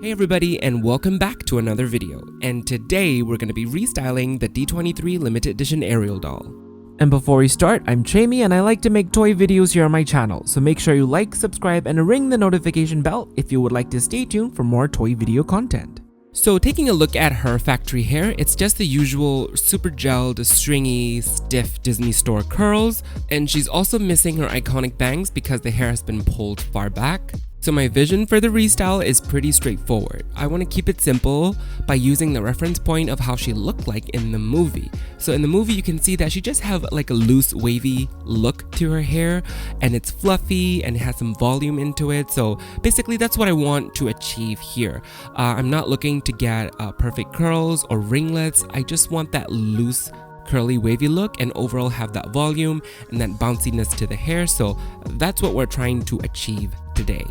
Hey everybody, and welcome back to another video. And today we're going to be restyling the D23 limited edition Ariel doll. And before we start, I'm Chaymie and I like to make toy videos here on my channel, so make sure you like, subscribe, and ring the notification bell if you would like to stay tuned for more toy video content. So taking a look at her factory hair, it's just the usual super gelled, stringy, stiff Disney store curls, and she's also missing her iconic bangs because the hair has been pulled far back. So my vision for the restyle is pretty straightforward. I want to keep it simple by using the reference point of how she looked like in the movie. So in the movie you can see that she just have like a loose wavy look to her hair, and it's fluffy and it has some volume into it. So basically that's what I want to achieve here. I'm not looking to get perfect curls or ringlets. I just want that loose curly wavy look and overall have that volume and that bounciness to the hair. So that's what we're trying to achieve today.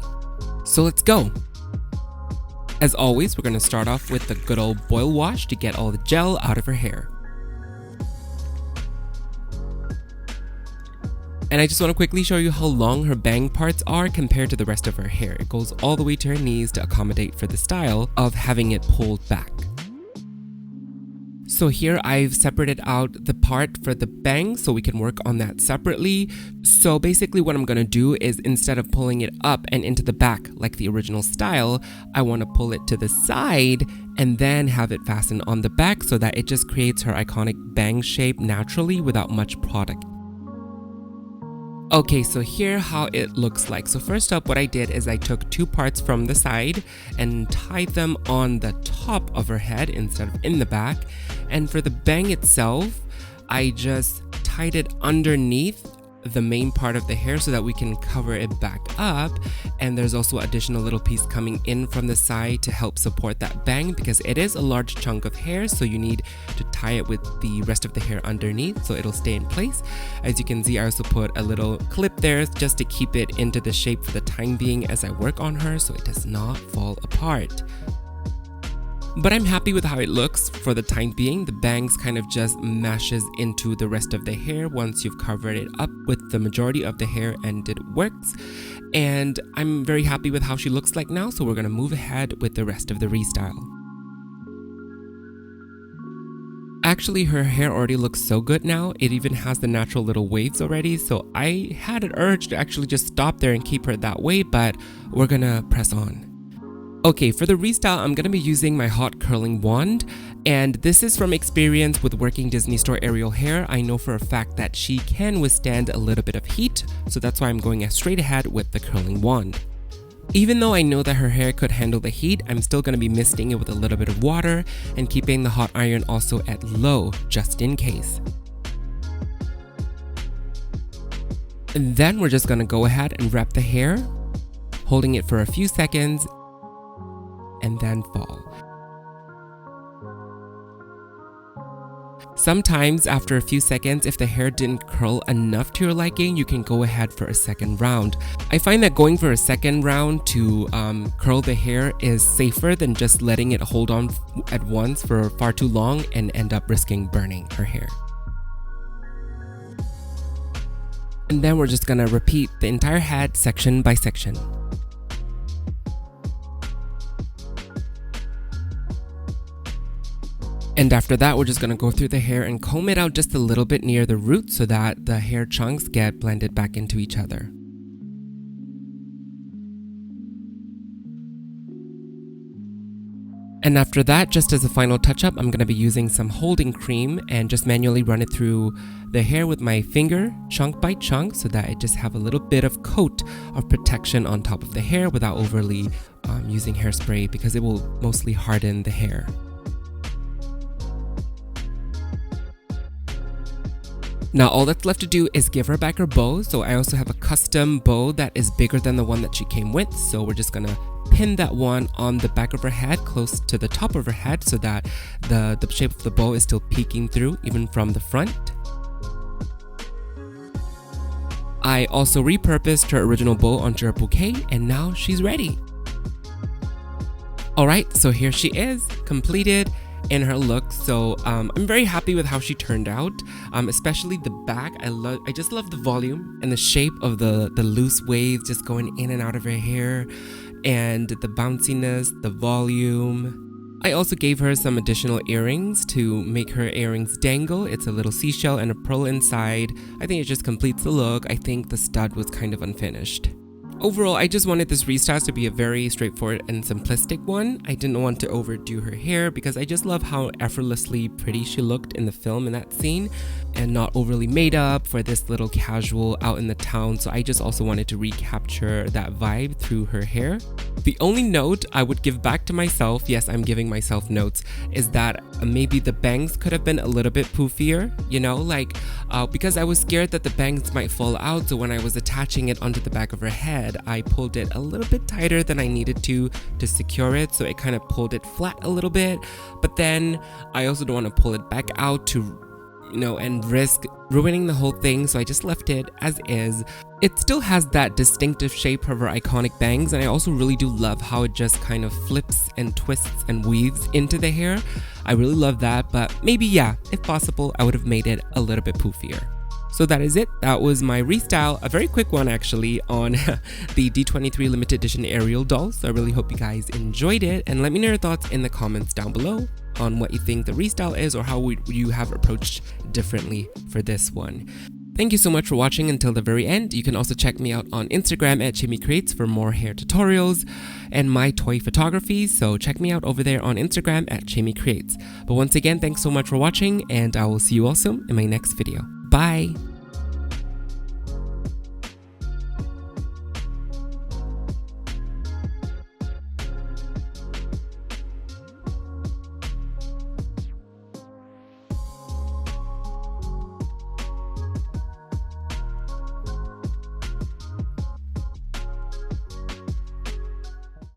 So let's go. As always, we're going to start off with the good old boil wash to get all the gel out of her hair. And I just want to quickly show you how long her bang parts are compared to the rest of her hair. It goes all the way to her knees to accommodate for the style of having it pulled back. So here I've separated out the part for the bangs so we can work on that separately. So basically what I'm going to do is, instead of pulling it up and into the back like the original style, I want to pull it to the side and then have it fasten on the back so that it just creates her iconic bang shape naturally without much product. Okay, so here how it looks like. So first up, what I did is I took two parts from the side and tied them on the top of her head instead of in the back. And for the bang itself, I just tied it underneath the main part of the hair so that we can cover it back up. And there's also additional little piece coming in from the side to help support that bang, because it is a large chunk of hair, so you need to tie it with the rest of the hair underneath so it'll stay in place. As you can see, I also put a little clip there just to keep it into the shape for the time being as I work on her so it does not fall apart. But I'm happy with how it looks for the time being. The bangs kind of just mashes into the rest of the hair once you've covered it up with the majority of the hair, and it works. And I'm very happy with how she looks like now, so we're going to move ahead with the rest of the restyle. Actually, her hair already looks so good now. It even has the natural little waves already, so I had an urge to actually just stop there and keep her that way, but we're gonna press on. Okay, for the restyle, I'm going to be using my hot curling wand, and this is from experience with working Disney Store Ariel hair. I know for a fact that she can withstand a little bit of heat, so that's why I'm going straight ahead with the curling wand. Even though I know that her hair could handle the heat, I'm still going to be misting it with a little bit of water and keeping the hot iron also at low, just in case. And then we're just going to go ahead and wrap the hair, holding it for a few seconds, and then fall. Sometimes after a few seconds, if the hair didn't curl enough to your liking, you can go ahead for a second round. I find that going for a second round to curl the hair is safer than just letting it hold on at once for far too long and end up risking burning her hair. And then we're just gonna repeat the entire head section by section. And after that, we're just going to go through the hair and comb it out just a little bit near the root so that the hair chunks get blended back into each other. And after that, just as a final touch-up, I'm going to be using some holding cream and just manually run it through the hair with my finger, chunk by chunk, so that I just have a little bit of coat of protection on top of the hair without overly using hairspray, because it will mostly harden the hair. Now all that's left to do is give her back her bow. So I also have a custom bow that is bigger than the one that she came with. So we're just gonna pin that one on the back of her head close to the top of her head so that the shape of the bow is still peeking through even from the front. I also repurposed her original bow onto her bouquet, and now she's ready. Alright, so here she is, completed in her look. So I'm very happy with how she turned out, especially the back. I just love the volume and the shape of the loose waves just going in and out of her hair. and the bounciness, the volume. I also gave her some additional earrings to make her earrings dangle. It's a little seashell and a pearl inside. I think it just completes the look. I think the stud was kind of unfinished. Overall, I just wanted this restyle to be a very straightforward and simplistic one. I didn't want to overdo her hair because I just love how effortlessly pretty she looked in the film in that scene, and not overly made up for this little casual out in the town. So I just also wanted to recapture that vibe through her hair. The only note I would give back to myself, yes, I'm giving myself notes, is that maybe the bangs could have been a little bit poofier, you know, like because I was scared that the bangs might fall out. So when I was attaching it onto the back of her head, I pulled it a little bit tighter than I needed to secure it. So it kind of pulled it flat a little bit. But then I also don't want to pull it back out to, you know, and risk ruining the whole thing. So I just left it as is. It still has that distinctive shape of her iconic bangs, and I also really do love how it just kind of flips and twists and weaves into the hair. I really love that, but maybe, yeah, if possible, I would have made it a little bit poofier. So that is it. That was my restyle, a very quick one actually, on the D23 limited edition Ariel doll. So I really hope you guys enjoyed it, and let me know your thoughts in the comments down below on what you think the restyle is, or how would you have approached differently for this one. Thank you so much for watching until the very end. You can also check me out on Instagram at Chaymie Creates for more hair tutorials and my toy photography. So check me out over there on Instagram at Chaymie Creates. But once again, thanks so much for watching, and I will see you all soon in my next video. Bye!